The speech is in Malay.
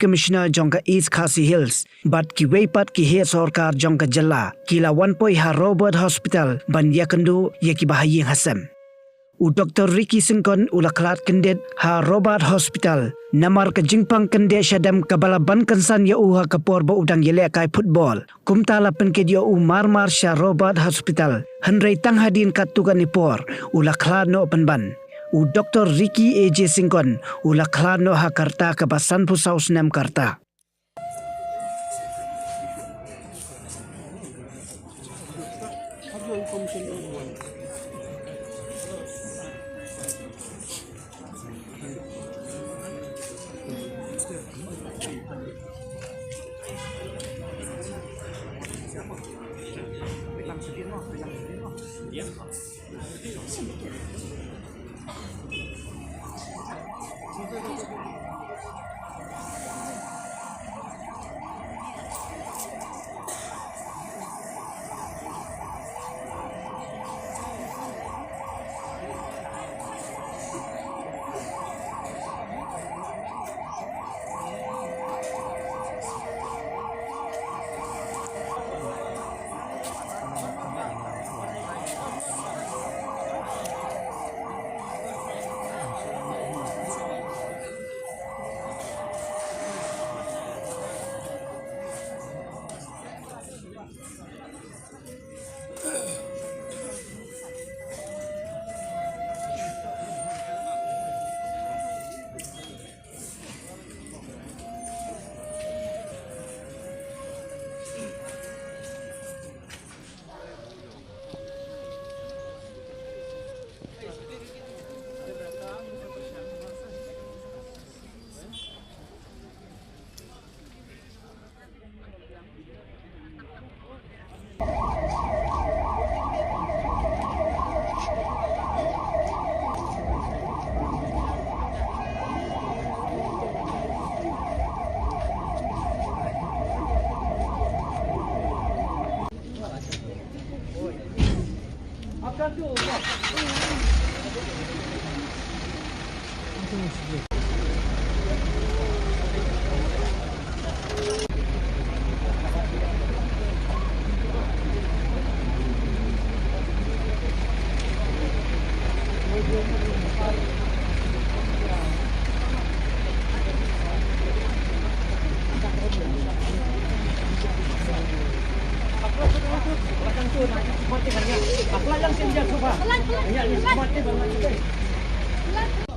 Commissioner jongka East Khasi Hills, but ki weipat ki he sarkar jongka jalla, kila 1 ha Robert Hospital ban yakandu yaki bahaying hasam. Dr.Ricky Syngkon ula khlad kendet ha Robert Hospital namar ke jingpang kendet syadam kabalaban kynsan ya uha kapor ba udang yele kai football kumtala penked ya marmar sya Robert Hospital henrei tang hadin katugan ipor ula khlad no penban. Dr. Ricky Syngkon ula khlad no ha karta ke basan pusau senam karta. Pelan, pelan.